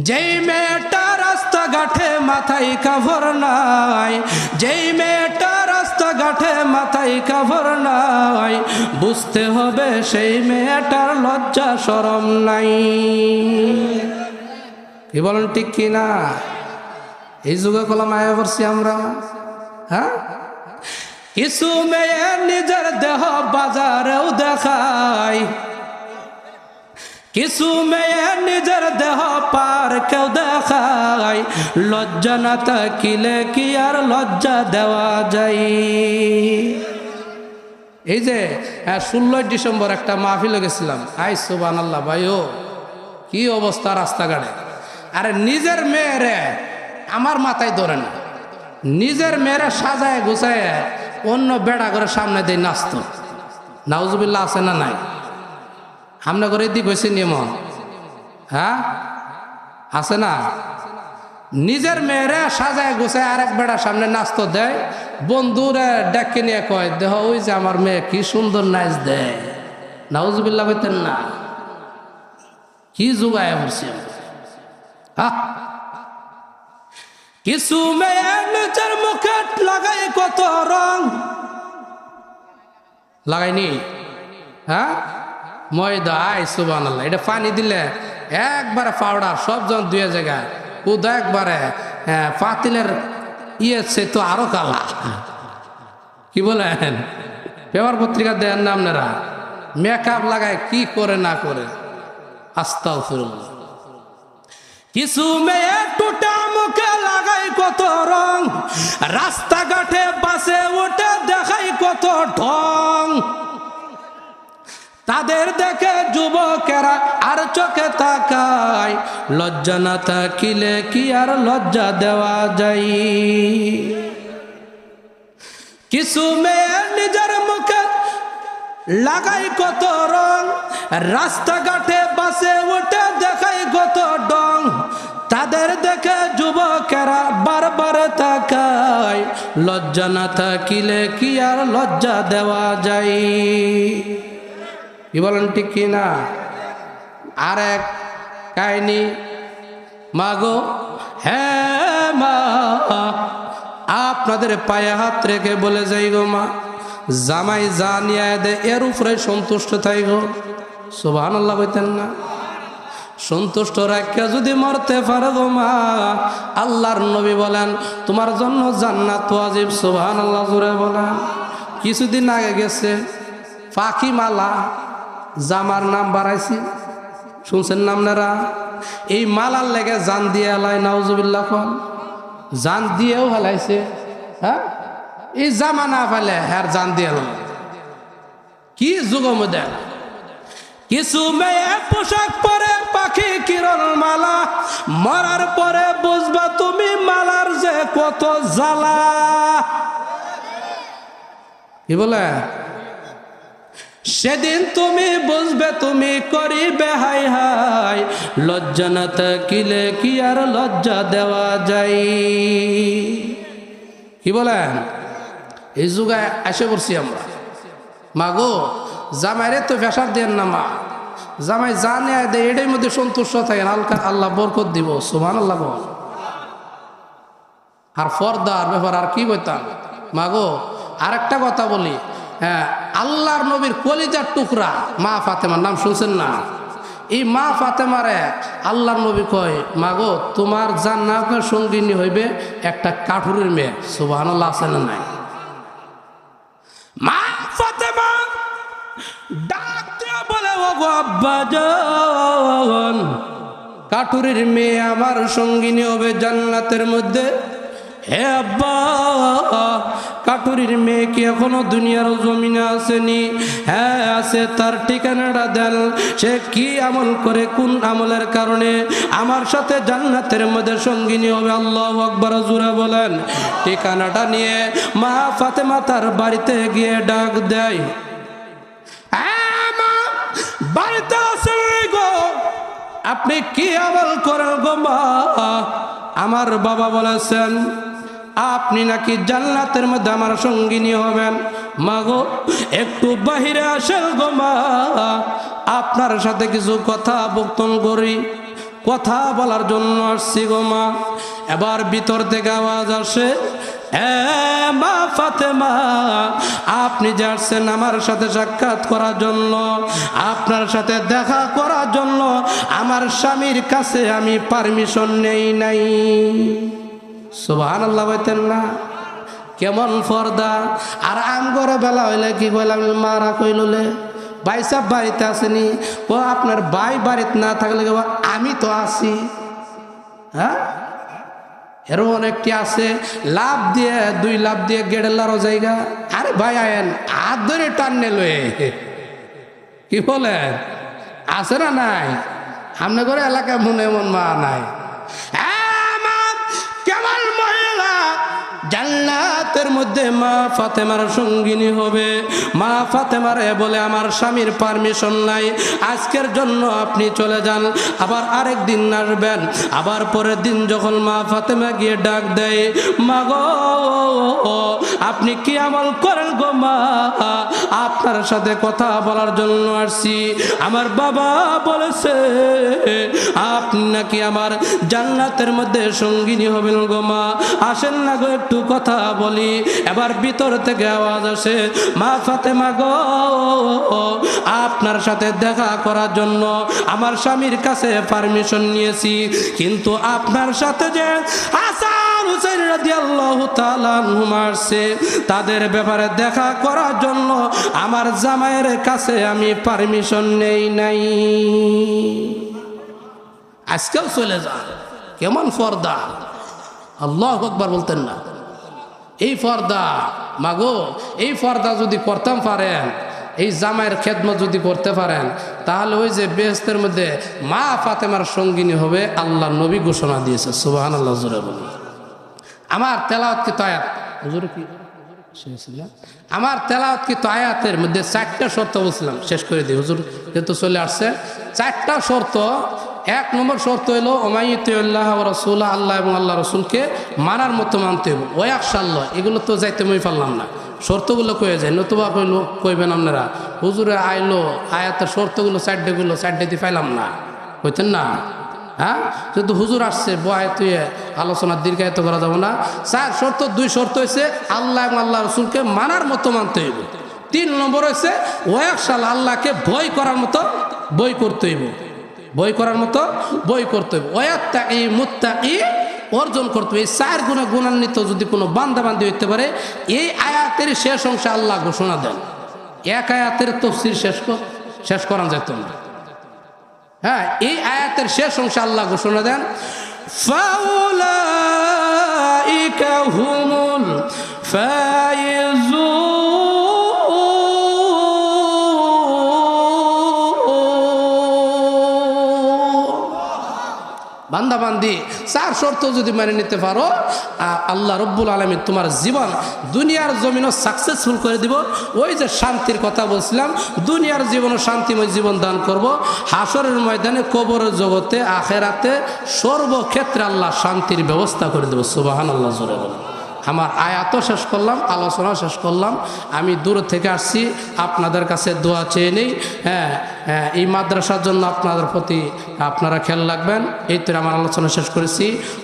যেই মেয়েটা রাস্তাঘাটে মাথায় কাপড় নাই, যেই মেয়েটা রাস্তাঘাটে মাথায় কাপড় নাই, বুঝতে হবে সেই মেয়েটার লজ্জা শরম নাই। কি বলেন ঠিক কিনা? এই যুগে কলম আয়া করছি আমরা। হ্যাঁ, কিছু মেয়ে নিজের দেহ বাজারেও দেখায়, কিছু মেয়ে নিজের দেহ পার্কেও দেখায়। লজ্জা না থাকিলে কি আর লজ্জা দেওয়া যায়? এই যে 16 ডিসেম্বর একটা মাহফিলে গেছিলাম, আই সুবহানাল্লাহ ভাই, ও কি অবস্থা রাস্তাঘাটে। আরে নিজের মেয়েরে আমার মাথায় ধরে না, নিজের মেয়েরে সাজায় গুছায় অন্য বেড়া করে সামনে দিয়ে নাচত। নাউজুবিল্লাহ আছে না নাই? আমরা করে দিক হয়েছে নিয়মন। হ্যাঁ, আছে না? নিজের মেয়েরা সাজায় গোছায় আরেক বেড়া সামনে নাচতে দেয়, বন্ধুরা ডেকে নিয়ে কয়, দেহ ওই যে আমার মেয়ে কি সুন্দর নাচ দেয়। নাউজুবিল্লাহ বলতেন না? কি যুগায় বলছি। কিছু মেয়ে নিজের মুখে লাগাই কত রং লাগাইনি। হ্যাঁ, ময়দা, আই সুবহানাল্লাহ, এটা পানি দিলে একবারে পাউডার সব জন দুয়ে জায়গায় উদা একবারে পাতিলের ইয়েছে তো আরো কালা। কি বলেন? পেপার পত্রিকা দেন না আপনারা? মেকআপ লাগায় কি করে না করে। আস্তাগফিরুল্লাহ। কিছু মেয়ে টুটা মুখে লাগাই কত রং, রাস্তাঘাটে বাসে ওঠে দেখাই কত ঢং। তাদের দেখে যুবকেরা আর চোখে তাকায়, লজ্জা না থাকিলে কি আর লজ্জা দেওয়া যায়? কিছু মেয়ে নিজের মুখে লাগাই কত রং, রাস্তাঘাটে বাসে উঠে দেখাই কত ডং। তাদের দেখে যুবকেরা বারবার তাকায়, লজ্জা না থাকিলে কি আর লজ্জা দেওয়া যায়? কি বলেন ঠিক কিনা? আর এক কাহিনী, মাগো হ্যাঁ মা, আপনাদের পায়ে হাত রেখে বলে যাই গো মা, জামাই যা নিয়ে দে এর উপরে সন্তুষ্ট থাই গো। সুবহানাল্লাহ বলতেন না? সন্তুষ্ট রাখিয়া যদি মরতে পারো গো মা, আল্লাহর নবী বলেন তোমার জন্য জান্নাত ওয়াজিব। সুবহানাল্লাহ জোরে বলেন। কিছুদিন আগে গেছে পাখি মালা জামার নাম বাড়াইছি, শুনছেন না আপনারা? এই মালার লেগে জান দিয়ে হেলায়, নাউজুবিল্লাহ কোন জান দিয়েও হেলাইছে। হ্যাঁ, এই জামা না ফেলে হ্যাঁ জান দিয়ে হেলাল। কি যুগম দেন। কিছু মেয়ে পোশাক পরে পাখি কিরণ মালা, মরার পরে বুঝবা তুমি মালার যে কত জ্বালা। কি বলে? সেদিন তুমি বুঝবে তুমি করিবে হাই হাই, লজ্জা না থাকিলে কি আর লজ্জা দেওয়া যায়? কি বলেন? এই যুগায় এসে পড়ছি আমরা। মাগো জামাইরে তো ফেসার দেন না মা, জামাই জানে দেয় এটার মধ্যে সন্তুষ্ট থাকেন, আল্লাহ বরকত দিব। সুবহানাল্লাহ বল। আর পর্দার ব্যাপার আর কি বলতাম মাগো। আর একটা কথা বলি, হ্যাঁ, আল্লাহর নবীর কলিজার টুকরা মা ফাতেমার নাম শুনছেন না? এই মা ফাতেমারে আল্লাহর নবী কয়, মাগো তোমার জান্নাতের সঙ্গিনী হইবে একটা কাঠুরের মেয়ে। সুবহানাল্লাহ আছে না নাই? মা ফাতেমা ডাক দিয়ে বলে, ও গো আব্বাজান, কাঠুরের মেয়ে আমার সঙ্গিনী হবে জান্নাতের মধ্যে। হে আব্বা, কাঠুরির মেয়ে কি এখনো দুনিয়ার জমিনে আসেনি? হ্যাঁ আছে, তার ঠিকানাটা দেন। সে কি আমল করে, কোন আমলের কারণে আমার সাথে জান্নাতের মধ্যে সঙ্গিনী হবে? আল্লাহু আকবার জোরে বলেন। ঠিকানাটা নিয়ে মা ফাতেমা তার বাড়িতে গিয়ে ডাক দেয়, মা বাড়িতে আসেন গো, আপনি কি আমল করেন গো মা? আমার বাবা বলেছেন আপনি নাকি জান্নাতের মধ্যে আমার সঙ্গিনী হবেন। মাগো একটু বাহিরে আসেন গো মা, আপনার সাথে কিছু কথা বক্তব্য করি। কথা বলার জন্য আসছি গো মা। এবার ভিতর থেকে আওয়াজ আসে, এ মা ফাতেমা, আপনি যে আসছেন আমার সাথে সাক্ষাৎ করার জন্য, আপনার সাথে দেখা করার জন্য, আমার স্বামীর কাছে আমি পারমিশন নেই নাই। সুবহানাল্লাহ বলতেন না? কেমন পর্দা। আর আমগরে বেলা হইলে কি কইলাম, মারা কইললে ভাই সাহেব বাড়িতে আসেনি? ও আপনার ভাই বাড়িতে না থাকলে আমি তো আছি। হ্যাঁ, এরও অনেকটি আছে, লাভ দিয়ে 2 লাভ দিয়ে গেড়েলারও জায়গা। আরে ভাই আয়েন, হাত ধরে টাননে লয়ে, কি বলে আছে না নাই? আমনে করে এলাকায় মনে এমন মা নাই? কেমন মহিলা জান্নাতের মধ্যে মা ফাতেমার সঙ্গিনী হবে? মা ফাতেমারে বলে, আমার স্বামীর পারমিশন নাই, আজকের জন্য আপনি চলে যান, আবার আরেক দিন আসবেন। আবার পরের দিন যখন মা ফাতেমা গিয়ে ডাক দেয়, মা গো আপনি কি আমল করেন গো মা? আপনার সাথে কথা বলার জন্য আসছি। আমার বাবা বলেছে আপনি নাকি আমার জান্নাতের মধ্যে সঙ্গিনী হবেন গো মা, আসেন না গো একটু কথা বলি। এবার ভিতর থেকে আওয়াজ আসে, মা ফাতেমা গো, আপনার সাথে দেখা করার জন্য আমার স্বামীর কাছে পারমিশন নিয়েছি, কিন্তু আপনার সাথে যে হাসান হুসাইন রাদিয়াল্লাহু তাআলা আনহুমা আসছে, তাদের ব্যাপারে দেখা করার জন্য আমার জামাইয়ের কাছে আমি পারমিশন নেই নাই। আজকেও চলে যান। কেমন পর্দা! আল্লাহু আকবার বলতেন না? এই পর্দা মাগো, এই পর্দা যদি করতাম পারেন, এই জামাইয়ের খেদমত যদি করতে পারেন, তাহলে ওই যে বেহেশতের মধ্যে মা ফাতেমার সঙ্গিনী হবে, আল্লাহ নবী ঘোষণা দিয়েছে। সুবহানাল্লাহ জোরে বলুন। আমার তেলাওয়াতকৃত আয়াত, হুজুর কি আমার তেলাওয়াতকৃত আয়াতের মধ্যে 4টা শর্ত বলছিলাম, শেষ করে দিই হুজুর যেহেতু চলে আসছে। 4টা শর্ত। 1 নম্বর শর্ত হলো ওমাইয়ুতিউল্লাহ ওয়া রাসূলা, আল্লাহ এবং আল্লাহ রসুলকে মানার মতো মানতে হবে। ওয়াকশাল্লাহ, এগুলো তো যাইতে মই পারলাম না, শর্তগুলো কয়ে যায়, নতুবা কইলো কইবেন আপনারা হুজুরে আইলো আয়াতের শর্তগুলো 4টা পাইলাম না, কইতেন না? হ্যাঁ, যেহেতু হুজুর আসছে বয় তুই আলোচনার দীর্ঘায়িত করা যাবে না। 4 শর্ত, 2 শর্ত হয়েছে আল্লাহ এবং আল্লাহ রসুলকে মানার মতো মানতে হইব। 3 নম্বর হয়েছে ওয়াকশাল্লাহ, আল্লাহকে ভয় করার মতো বই করতে হইব, বই করার মতো বই করতে হবে। ওয়াত্তাকি মুত্তাকি অর্জন করতে হবে। এই 4 গুণে গুণান্বিত যদি কোনো বান্দাবান্দি হইতে পারে, এই আয়াতের শেষ অংশে আল্লাহ ঘোষণা দেন। এক আয়াতের তাফসীর শেষ করা যেত না। হ্যাঁ, এই আয়াতের শেষ অংশে আল্লাহ ঘোষণা দেন, ফাউলাইকা হুমুল ফাইজুন। বান্দাবান্দি 4 শর্ত যদি মেনে নিতে পারো, আল্লাহ রব্বুল আলামিন তোমার জীবন দুনিয়ার জমিনও সাকসেসফুল করে দিব। ওই যে শান্তির কথা বলছিলাম, দুনিয়ার জীবনও শান্তিময় জীবন দান করব, হাসরের ময়দানে, কবরের জগতে, আখেরাতে, সর্বক্ষেত্রে আল্লাহ শান্তির ব্যবস্থা করে দেব। সুবহানাল্লাহ জোরে বলেন। আমার আয়াতও শেষ করলাম, আলোচনা শেষ করলাম। আমি দূর থেকে আসছি, আপনাদের কাছে দোয়া চেয়ে নেই। হ্যাঁ, এই মাদ্রাসার জন্য আপনাদের প্রতি আপনারা খেয়াল রাখবেন। এই তো আমার আলোচনা শেষ করেছি।